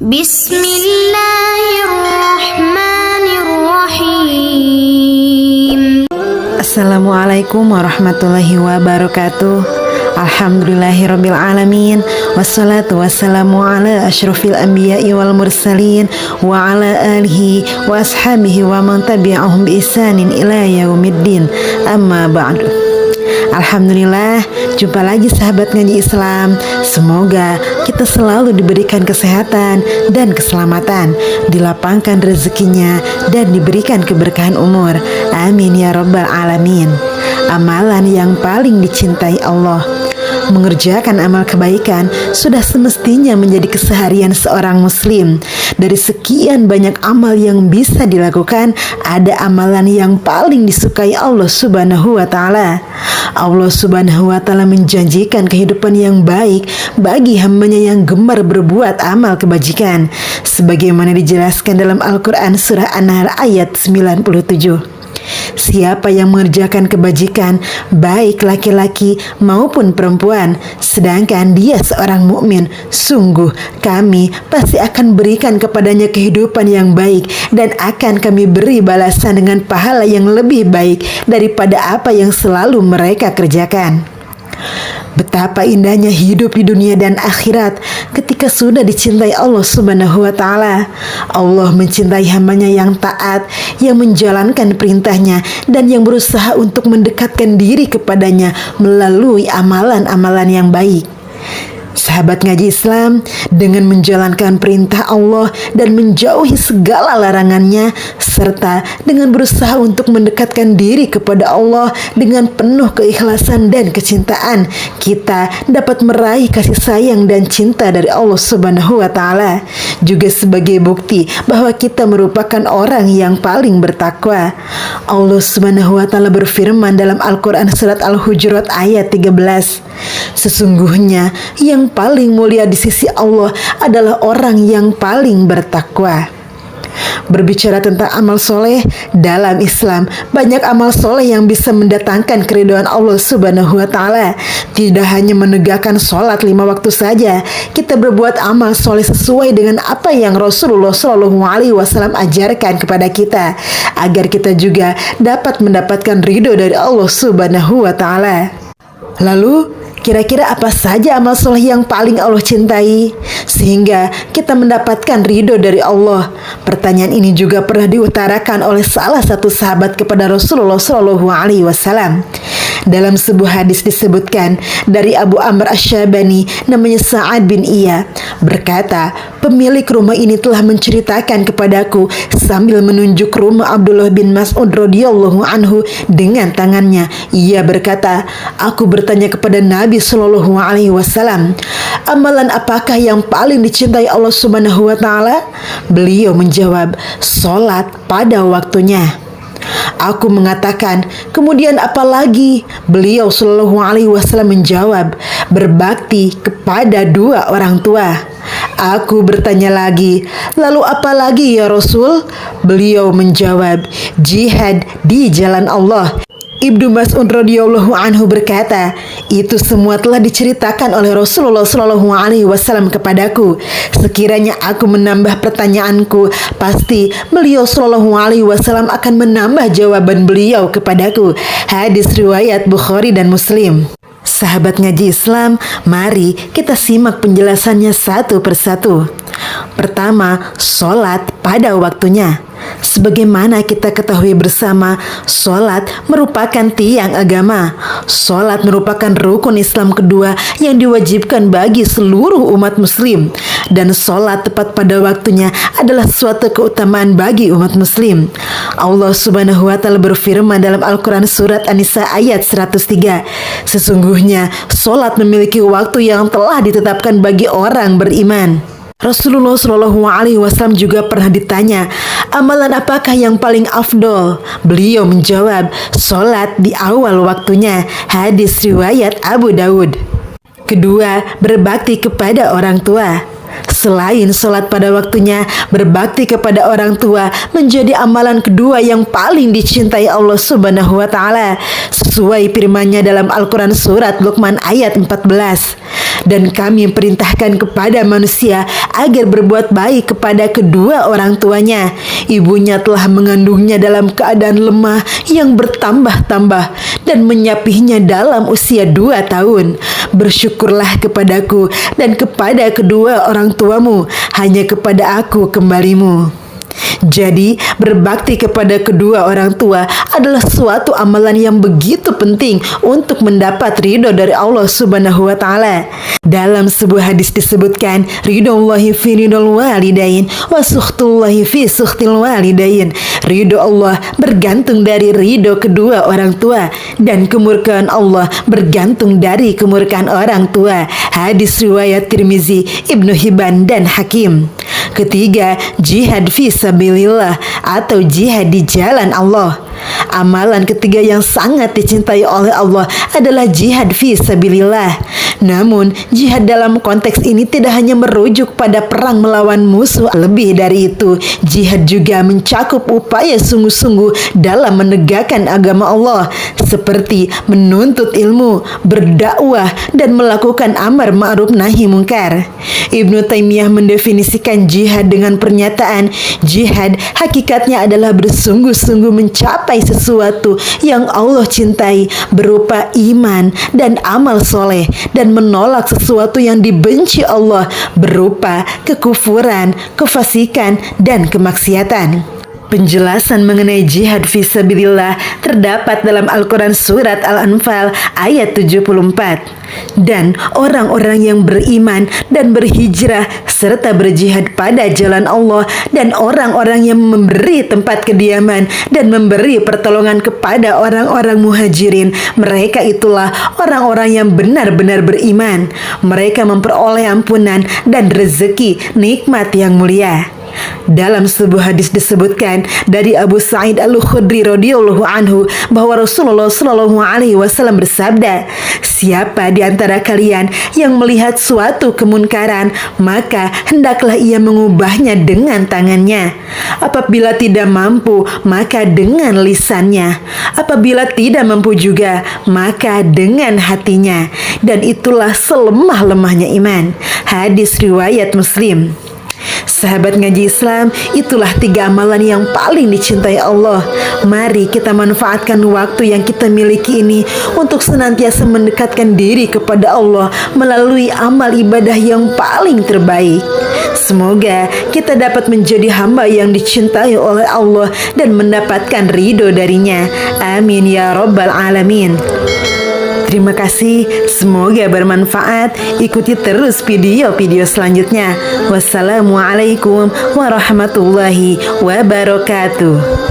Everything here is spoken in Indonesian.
Bismillahirrahmanirrahim. Assalamualaikum warahmatullahi wabarakatuh. Alhamdulillahirabbil alamin. Wassalatu wassalamu ala asyrafil anbiya'i wal mursalin wa ala alihi wa ashabihi wa man tabi'ahum bi ihsanin ila yaumiddin. Amma ba'du. Alhamdulillah, jumpa lagi sahabat ngaji Islam. Semoga kita selalu diberikan kesehatan dan keselamatan, dilapangkan rezekinya, dan diberikan keberkahan umur. Amin ya rabbal alamin. Amalan yang paling dicintai Allah, mengerjakan amal kebaikan sudah semestinya menjadi keseharian seorang muslim. Dari sekian banyak amal yang bisa dilakukan, ada amalan yang paling disukai Allah Subhanahu wa Ta'ala. Allah Subhanahu wa Ta'ala menjanjikan kehidupan yang baik bagi hambanya yang gemar berbuat amal kebajikan, sebagaimana dijelaskan dalam Al-Quran surah An-Nahl ayat 97. Siapa yang mengerjakan kebajikan, baik laki-laki maupun perempuan, sedangkan dia seorang mukmin, sungguh kami pasti akan berikan kepadanya kehidupan yang baik, dan akan kami beri balasan dengan pahala yang lebih baik daripada apa yang selalu mereka kerjakan. Betapa indahnya hidup di dunia dan akhirat ketika sudah dicintai Allah Subhanahu wa Ta'ala. Allah mencintai hambanya yang taat, yang menjalankan perintahnya, dan yang berusaha untuk mendekatkan diri kepadanya melalui amalan-amalan yang baik. Sahabat ngaji Islam, dengan menjalankan perintah Allah dan menjauhi segala larangannya, serta dengan berusaha untuk mendekatkan diri kepada Allah dengan penuh keikhlasan dan kecintaan, kita dapat meraih kasih sayang dan cinta dari Allah Subhanahu wa Ta'ala. Juga sebagai bukti bahwa kita merupakan orang yang paling bertakwa. Allah Subhanahu wa Ta'ala berfirman dalam Al-Quran surat Al-Hujurat ayat 13, sesungguhnya yang paling mulia di sisi Allah adalah orang yang paling bertakwa. Berbicara tentang amal soleh, dalam Islam banyak amal soleh yang bisa mendatangkan keridhaan Allah Subhanahu wa Ta'ala. Tidak hanya menegakkan sholat 5 waktu saja, kita berbuat amal soleh sesuai dengan apa yang Rasulullah SAW ajarkan kepada kita, agar kita juga dapat mendapatkan ridho dari Allah Subhanahu wa Ta'ala. Lalu, kira-kira apa saja amal soleh yang paling Allah cintai sehingga kita mendapatkan ridho dari Allah? Pertanyaan ini juga pernah diutarakan oleh salah satu sahabat kepada Rasulullah SAW. Dalam sebuah hadis disebutkan dari Abu Amr Asy-Syabani, namanya Sa'ad bin Iya, berkata, pemilik rumah ini telah menceritakan kepadaku sambil menunjuk rumah Abdullah bin Mas'ud radhiyallahu anhu dengan tangannya. Ia berkata, aku bertanya kepada Nabi Shallallahu Alaihi Wasallam, amalan apakah yang paling dicintai Allah Subhanahu wa Ta'ala? Beliau menjawab, sholat pada waktunya. Aku mengatakan, kemudian apa lagi? Beliau Shallallahu Alaihi Wasallam menjawab, berbakti kepada 2 orang tua. Aku bertanya lagi, lalu apa lagi ya Rasul? Beliau menjawab, jihad di jalan Allah. Ibnu Mas'ud radhiyallahu anhu berkata, itu semua telah diceritakan oleh Rasulullah SAW kepadaku. Sekiranya aku menambah pertanyaanku, pasti beliau SAW akan menambah jawaban beliau kepadaku. Hadis riwayat Bukhari dan Muslim. Sahabat ngaji Islam, mari kita simak penjelasannya satu persatu. Pertama, sholat pada waktunya. Sebagaimana kita ketahui bersama, sholat merupakan tiang agama. Sholat merupakan rukun Islam kedua yang diwajibkan bagi seluruh umat muslim. Dan sholat tepat pada waktunya adalah suatu keutamaan bagi umat muslim. Allah Subhanahu wa Ta'ala berfirman dalam Al-Quran surat An-Nisa ayat 103, sesungguhnya sholat memiliki waktu yang telah ditetapkan bagi orang beriman. Rasulullah SAW juga pernah ditanya, amalan apakah yang paling afdol? Beliau menjawab, sholat di awal waktunya. Hadis riwayat Abu Dawud. Kedua, berbakti kepada orang tua. Selain sholat pada waktunya, berbakti kepada orang tua menjadi amalan kedua yang paling dicintai Allah Subhanahu wa Ta'ala, sesuai firman-Nya dalam Al-Quran surat Luqman ayat 14. Dan kami perintahkan kepada manusia agar berbuat baik kepada kedua orang tuanya. Ibunya telah mengandungnya dalam keadaan lemah yang bertambah-tambah dan menyapihnya dalam usia 2 tahun. Bersyukurlah kepadaku dan kepada kedua orang tuamu, hanya kepada aku kembalimu. Jadi, berbakti kepada kedua orang tua adalah suatu amalan yang begitu penting untuk mendapat ridho dari Allah Subhanahu wa Ta'ala. Dalam sebuah hadis disebutkan, ridhollahi fi ridhol walidain wa sukhtullahi fi sukhtil walidain. Ridho Allah bergantung dari ridho kedua orang tua, dan kemurkaan Allah bergantung dari kemurkaan orang tua. Hadis riwayat Tirmizi, Ibnu Hibban, dan Hakim. Ketiga, jihad fi sabilillah atau jihad di jalan Allah. Amalan ketiga yang sangat dicintai oleh Allah adalah jihad fi sabilillah. Namun, jihad dalam konteks ini tidak hanya merujuk pada perang melawan musuh. Lebih dari itu, jihad juga mencakup upaya sungguh-sungguh dalam menegakkan agama Allah, seperti menuntut ilmu, berdakwah, dan melakukan amar ma'ruf nahi mungkar. Ibnu Taimiyah mendefinisikan jihad dengan pernyataan, jihad hakikatnya adalah bersungguh-sungguh mencapai sesuatu yang Allah cintai berupa iman dan amal soleh, dan menolak sesuatu yang dibenci Allah berupa kekufuran, kefasikan, dan kemaksiatan. Penjelasan mengenai jihad fisabilillah terdapat dalam Al-Quran surat Al-Anfal ayat 74. Dan orang-orang yang beriman dan berhijrah serta berjihad pada jalan Allah, dan orang-orang yang memberi tempat kediaman dan memberi pertolongan kepada orang-orang muhajirin, mereka itulah orang-orang yang benar-benar beriman. Mereka memperoleh ampunan dan rezeki nikmat yang mulia. Dalam sebuah hadis disebutkan dari Abu Sa'id Al-Khudri radhiyallahu anhu bahwa Rasulullah sallallahu alaihi wasallam bersabda, siapa di antara kalian yang melihat suatu kemunkaran, maka hendaklah ia mengubahnya dengan tangannya. Apabila tidak mampu, maka dengan lisannya. Apabila tidak mampu juga, maka dengan hatinya. Dan itulah selemah-lemahnya iman. Hadis riwayat Muslim. Sahabat ngaji Islam, itulah 3 amalan yang paling dicintai Allah. Mari kita manfaatkan waktu yang kita miliki ini untuk senantiasa mendekatkan diri kepada Allah melalui amal ibadah yang paling terbaik. Semoga kita dapat menjadi hamba yang dicintai oleh Allah dan mendapatkan ridho darinya. Amin ya Rabbal Alamin. Terima kasih, semoga bermanfaat. Ikuti terus video-video selanjutnya. Wassalamualaikum warahmatullahi wabarakatuh.